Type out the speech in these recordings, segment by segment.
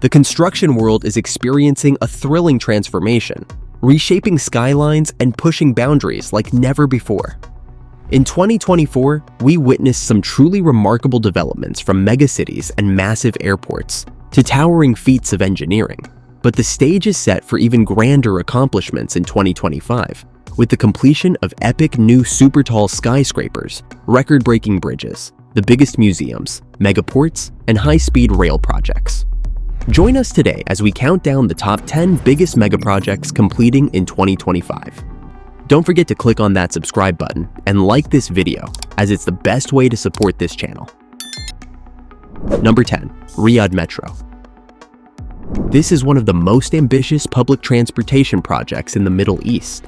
The construction world is experiencing a thrilling transformation, reshaping skylines and pushing boundaries like never before. In 2024, we witnessed some truly remarkable developments from megacities and massive airports to towering feats of engineering. But the stage is set for even grander accomplishments in 2025, with the completion of epic new supertall skyscrapers, record-breaking bridges, the biggest museums, megaports, and high-speed rail projects. Join us today as we count down the top 10 biggest megaprojects completing in 2025. Don't forget to click on that subscribe button and like this video, as it's the best way to support this channel. Number 10. Riyadh Metro. This is one of the most ambitious public transportation projects in the Middle East,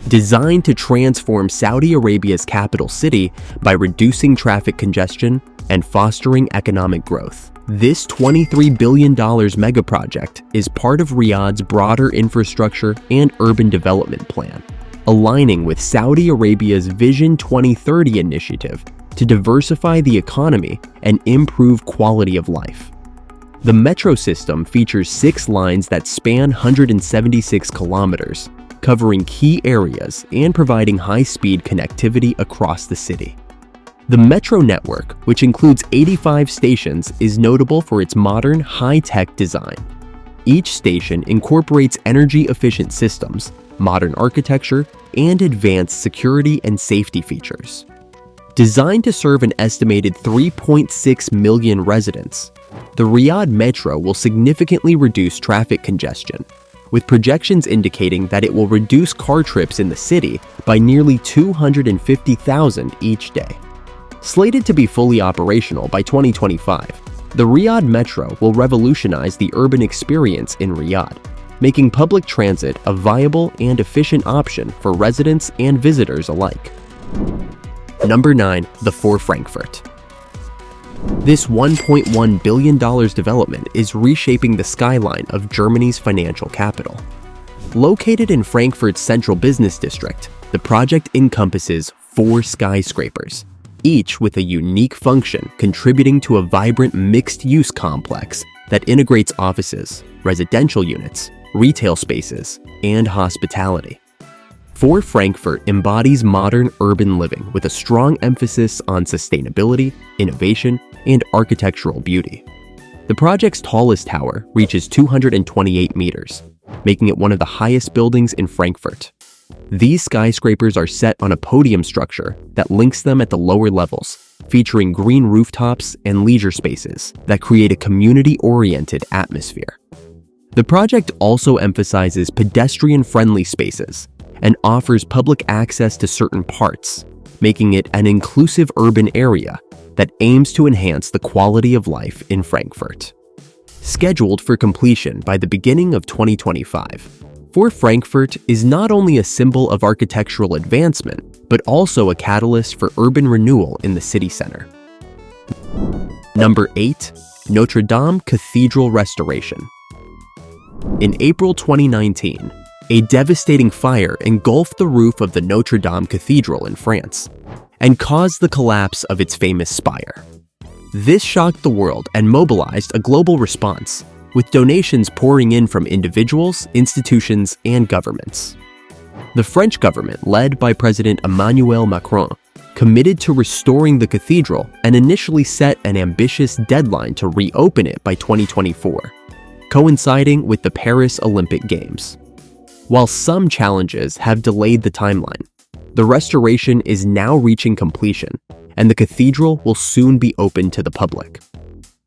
designed to transform Saudi Arabia's capital city by reducing traffic congestion and fostering economic growth. This $23 billion megaproject is part of Riyadh's broader infrastructure and urban development plan, aligning with Saudi Arabia's Vision 2030 initiative to diversify the economy and improve quality of life. The metro system features 6 lines that span 176 kilometers, covering key areas and providing high-speed connectivity across the city. The metro network, which includes 85 stations, is notable for its modern, high-tech design. Each station incorporates energy-efficient systems, modern architecture, and advanced security and safety features. Designed to serve an estimated 3.6 million residents, the Riyadh Metro will significantly reduce traffic congestion, with projections indicating that it will reduce car trips in the city by nearly 250,000 each day. Slated to be fully operational by 2025, the Riyadh Metro will revolutionize the urban experience in Riyadh, making public transit a viable and efficient option for residents and visitors alike. Number 9. The 4 Frankfurt. This $1.1 billion development is reshaping the skyline of Germany's financial capital. Located in Frankfurt's central business district, the project encompasses 4 skyscrapers, each with a unique function contributing to a vibrant mixed-use complex that integrates offices, residential units, retail spaces, and hospitality. 4 Frankfurt embodies modern urban living with a strong emphasis on sustainability, innovation, and architectural beauty. The project's tallest tower reaches 228 meters, making it one of the highest buildings in Frankfurt. These skyscrapers are set on a podium structure that links them at the lower levels, featuring green rooftops and leisure spaces that create a community-oriented atmosphere. The project also emphasizes pedestrian-friendly spaces and offers public access to certain parts, making it an inclusive urban area that aims to enhance the quality of life in Frankfurt. Scheduled for completion by the beginning of 2025, 4 Frankfurt is not only a symbol of architectural advancement, but also a catalyst for urban renewal in the city center. Number 8. Notre Dame Cathedral Restoration. In April 2019, a devastating fire engulfed the roof of the Notre Dame Cathedral in France and caused the collapse of its famous spire. This shocked the world and mobilized a global response, with donations pouring in from individuals, institutions, and governments. The French government, led by President Emmanuel Macron, committed to restoring the cathedral and initially set an ambitious deadline to reopen it by 2024, coinciding with the Paris Olympic Games. While some challenges have delayed the timeline, the restoration is now reaching completion, and the cathedral will soon be open to the public.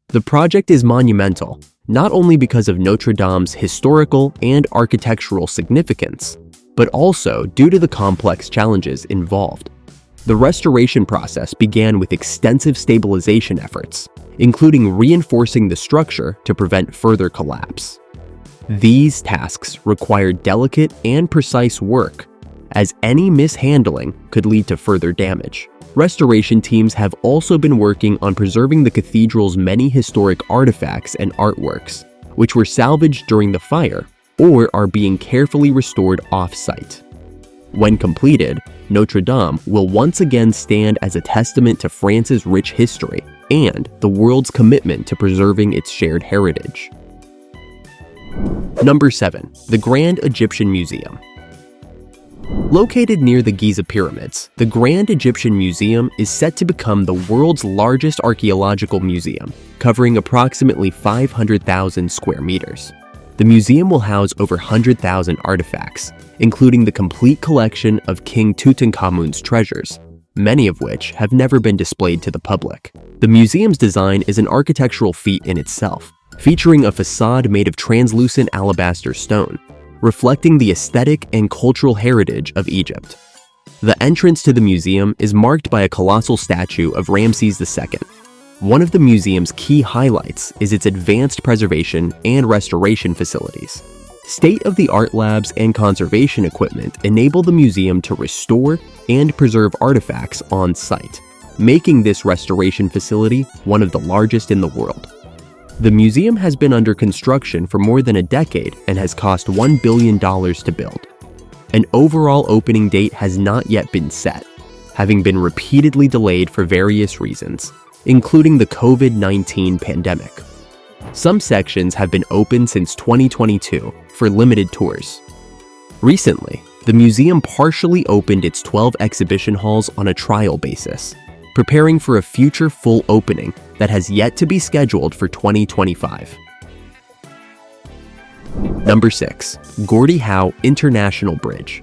The project is monumental, not only because of Notre Dame's historical and architectural significance, but also due to the complex challenges involved. The restoration process began with extensive stabilization efforts, including reinforcing the structure to prevent further collapse. These tasks required delicate and precise work, as any mishandling could lead to further damage. Restoration teams have also been working on preserving the cathedral's many historic artifacts and artworks, which were salvaged during the fire or are being carefully restored off-site. When completed, Notre Dame will once again stand as a testament to France's rich history and the world's commitment to preserving its shared heritage. Number 7. The Grand Egyptian Museum. Located near the Giza pyramids, the Grand Egyptian Museum is set to become the world's largest archaeological museum, covering approximately 500,000 square meters. The museum will house over 100,000 artifacts, including the complete collection of King Tutankhamun's treasures, many of which have never been displayed to the public. The museum's design is an architectural feat in itself, featuring a facade made of translucent alabaster stone, reflecting the aesthetic and cultural heritage of Egypt. The entrance to the museum is marked by a colossal statue of Ramses II. One of the museum's key highlights is its advanced preservation and restoration facilities. State-of-the-art labs and conservation equipment enable the museum to restore and preserve artifacts on site, making this restoration facility one of the largest in the world. The museum has been under construction for more than a decade and has cost $1 billion to build. An overall opening date has not yet been set, having been repeatedly delayed for various reasons, including the COVID-19 pandemic. Some sections have been open since 2022 for limited tours. Recently, the museum partially opened its 12 exhibition halls on a trial basis, preparing for a future full opening that has yet to be scheduled for 2025. Number 6. Gordie Howe International Bridge.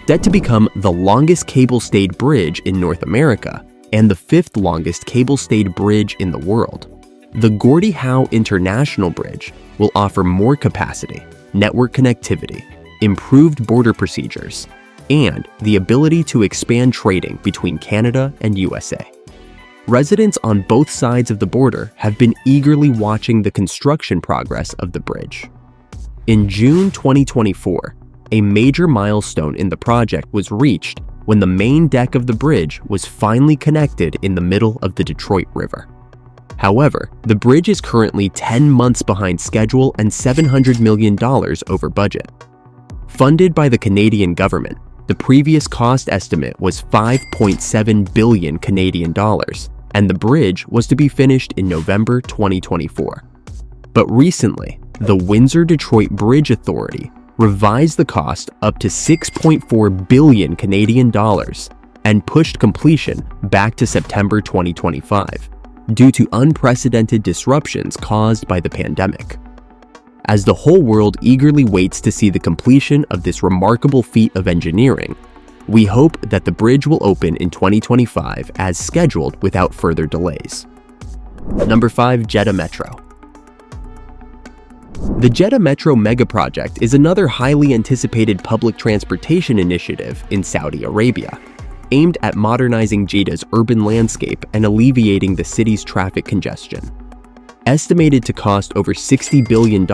Set to become the longest cable-stayed bridge in North America and the 5th longest cable-stayed bridge in the world, the Gordie Howe International Bridge will offer more capacity, network connectivity, improved border procedures, and the ability to expand trading between Canada and USA. Residents on both sides of the border have been eagerly watching the construction progress of the bridge. In June 2024, a major milestone in the project was reached when the main deck of the bridge was finally connected in the middle of the Detroit River. However, the bridge is currently 10 months behind schedule and $700 million over budget. Funded by the Canadian government, the previous cost estimate was 5.7 billion Canadian dollars, and the bridge was to be finished in November 2024. But recently, the Windsor-Detroit Bridge Authority revised the cost up to 6.4 billion Canadian dollars and pushed completion back to September 2025 due to unprecedented disruptions caused by the pandemic. As the whole world eagerly waits to see the completion of this remarkable feat of engineering, we hope that the bridge will open in 2025 as scheduled without further delays. Number 5. Jeddah Metro. The Jeddah Metro Megaproject is another highly anticipated public transportation initiative in Saudi Arabia, aimed at modernizing Jeddah's urban landscape and alleviating the city's traffic congestion. Estimated to cost over $60 billion,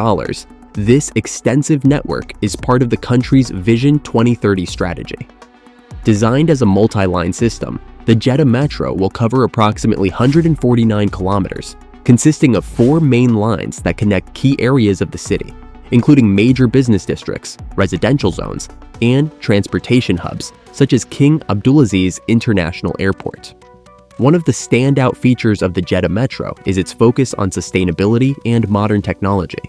this extensive network is part of the country's Vision 2030 strategy. Designed as a multi-line system, the Jeddah Metro will cover approximately 149 kilometers, consisting of 4 main lines that connect key areas of the city, including major business districts, residential zones, and transportation hubs, such as King Abdulaziz International Airport. One of the standout features of the Jeddah Metro is its focus on sustainability and modern technology.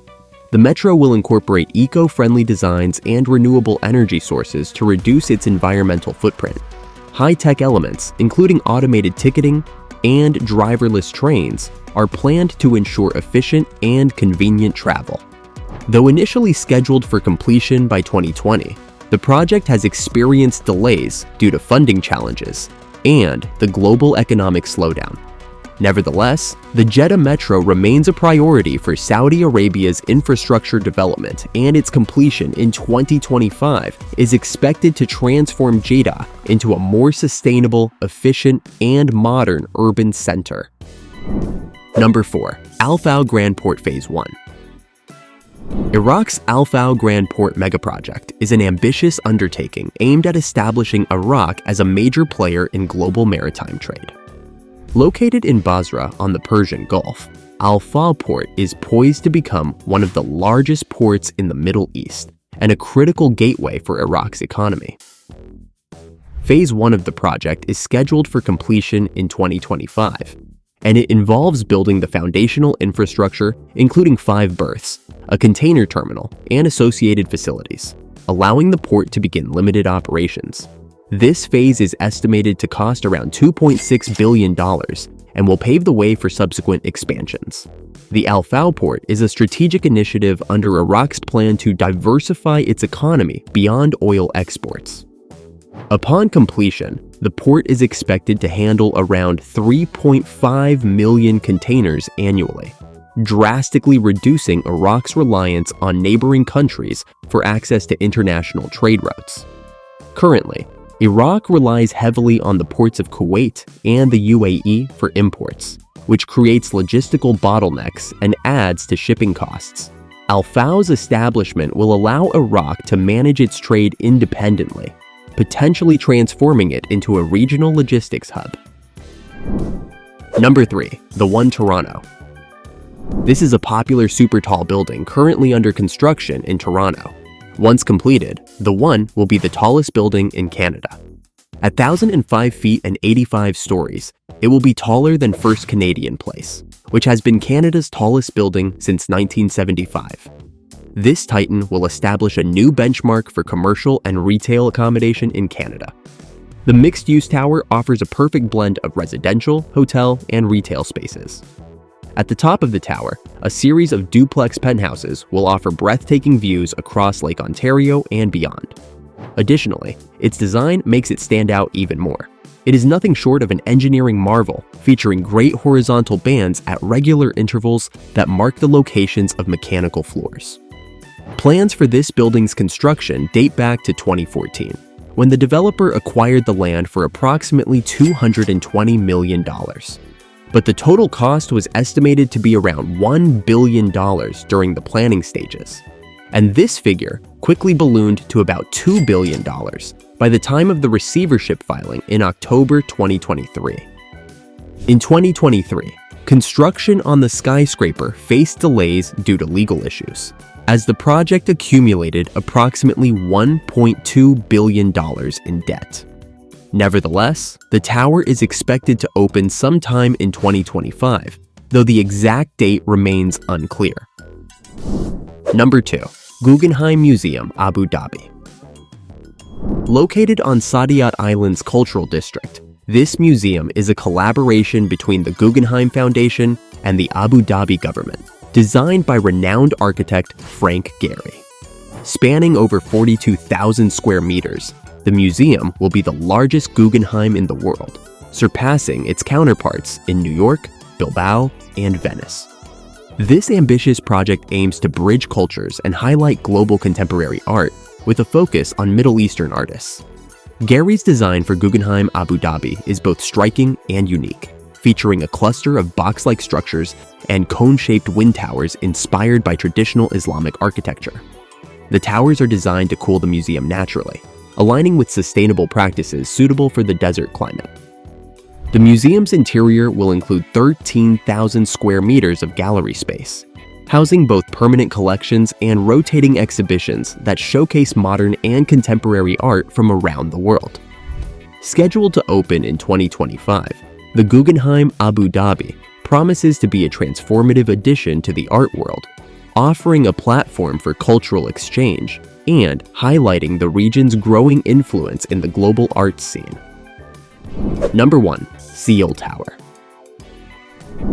The metro will incorporate eco-friendly designs and renewable energy sources to reduce its environmental footprint. High-tech elements, including automated ticketing and driverless trains, are planned to ensure efficient and convenient travel. Though initially scheduled for completion by 2020, the project has experienced delays due to funding challenges and the global economic slowdown. Nevertheless, the Jeddah Metro remains a priority for Saudi Arabia's infrastructure development, and its completion in 2025 is expected to transform Jeddah into a more sustainable, efficient, and modern urban center. Number 4. Al Fao Grand Port Phase 1. Iraq's Al Fao Grand Port Megaproject is an ambitious undertaking aimed at establishing Iraq as a major player in global maritime trade. Located in Basra on the Persian Gulf, Al Fao Port is poised to become one of the largest ports in the Middle East and a critical gateway for Iraq's economy. Phase 1 of the project is scheduled for completion in 2025, and it involves building the foundational infrastructure, including 5 berths, a container terminal, and associated facilities, allowing the port to begin limited operations. This phase is estimated to cost around $2.6 billion and will pave the way for subsequent expansions. The Al Fao port is a strategic initiative under Iraq's plan to diversify its economy beyond oil exports. Upon completion, the port is expected to handle around 3.5 million containers annually, drastically reducing Iraq's reliance on neighboring countries for access to international trade routes. Currently, Iraq relies heavily on the ports of Kuwait and the UAE for imports, which creates logistical bottlenecks and adds to shipping costs. Al Fao's establishment will allow Iraq to manage its trade independently, potentially transforming it into a regional logistics hub. Number 3. The One Toronto. This is a popular super-tall building currently under construction in Toronto. Once completed, the One will be the tallest building in Canada. At 1,005 feet and 85 stories, it will be taller than First Canadian Place, which has been Canada's tallest building since 1975. This Titan will establish a new benchmark for commercial and retail accommodation in Canada. The mixed-use tower offers a perfect blend of residential, hotel, and retail spaces. At the top of the tower, a series of duplex penthouses will offer breathtaking views across Lake Ontario and beyond. Additionally, its design makes it stand out even more. It is nothing short of an engineering marvel, featuring great horizontal bands at regular intervals that mark the locations of mechanical floors. Plans for this building's construction date back to 2014, when the developer acquired the land for approximately $220 million. But the total cost was estimated to be around $1 billion during the planning stages. And this figure quickly ballooned to about $2 billion by the time of the receivership filing in October 2023. In 2023, construction on the skyscraper faced delays due to legal issues, as the project accumulated approximately $1.2 billion in debt. Nevertheless, the tower is expected to open sometime in 2025, though the exact date remains unclear. Number 2. Guggenheim Museum, Abu Dhabi. Located on Saadiyat Island's cultural district, this museum is a collaboration between the Guggenheim Foundation and the Abu Dhabi government, designed by renowned architect Frank Gehry. Spanning over 42,000 square meters, the museum will be the largest Guggenheim in the world, surpassing its counterparts in New York, Bilbao, and Venice. This ambitious project aims to bridge cultures and highlight global contemporary art with a focus on Middle Eastern artists. Gehry's design for Guggenheim Abu Dhabi is both striking and unique, featuring a cluster of box-like structures and cone-shaped wind towers inspired by traditional Islamic architecture. The towers are designed to cool the museum naturally, aligning with sustainable practices suitable for the desert climate. The museum's interior will include 13,000 square meters of gallery space, housing both permanent collections and rotating exhibitions that showcase modern and contemporary art from around the world. Scheduled to open in 2025, the Guggenheim Abu Dhabi promises to be a transformative addition to the art world, offering a platform for cultural exchange and highlighting the region's growing influence in the global arts scene. Number 1. Seal Tower.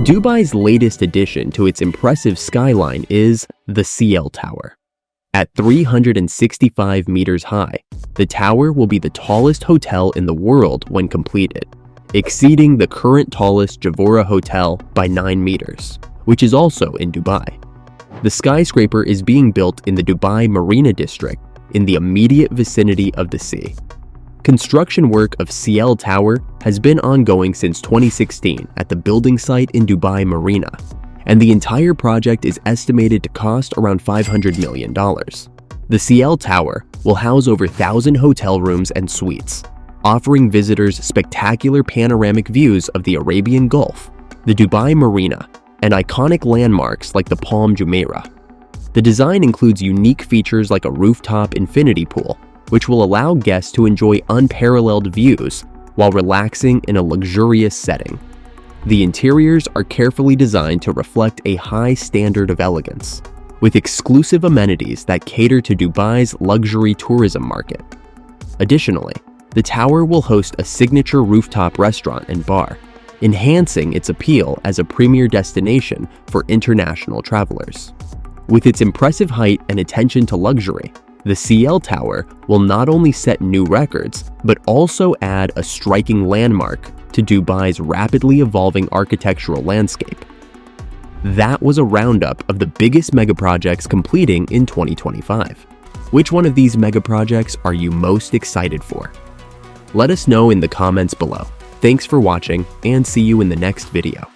Dubai's latest addition to its impressive skyline is the CL Tower. At 365 meters high, the tower will be the tallest hotel in the world when completed, exceeding the current tallest Javora Hotel by 9 meters, which is also in Dubai. The skyscraper is being built in the Dubai Marina District in the immediate vicinity of the sea. Construction work of CL Tower has been ongoing since 2016 at the building site in Dubai Marina, and the entire project is estimated to cost around $500 million. The CL Tower will house over 1,000 hotel rooms and suites, offering visitors spectacular panoramic views of the Arabian Gulf, the Dubai Marina, and iconic landmarks like the Palm Jumeirah. The design includes unique features like a rooftop infinity pool, which will allow guests to enjoy unparalleled views while relaxing in a luxurious setting. The interiors are carefully designed to reflect a high standard of elegance, with exclusive amenities that cater to Dubai's luxury tourism market. Additionally, the tower will host a signature rooftop restaurant and bar, enhancing its appeal as a premier destination for international travelers. With its impressive height and attention to luxury, the CL Tower will not only set new records, but also add a striking landmark to Dubai's rapidly evolving architectural landscape. That was a roundup of the biggest megaprojects completing in 2025. Which one of these megaprojects are you most excited for? Let us know in the comments below. Thanks for watching, and see you in the next video.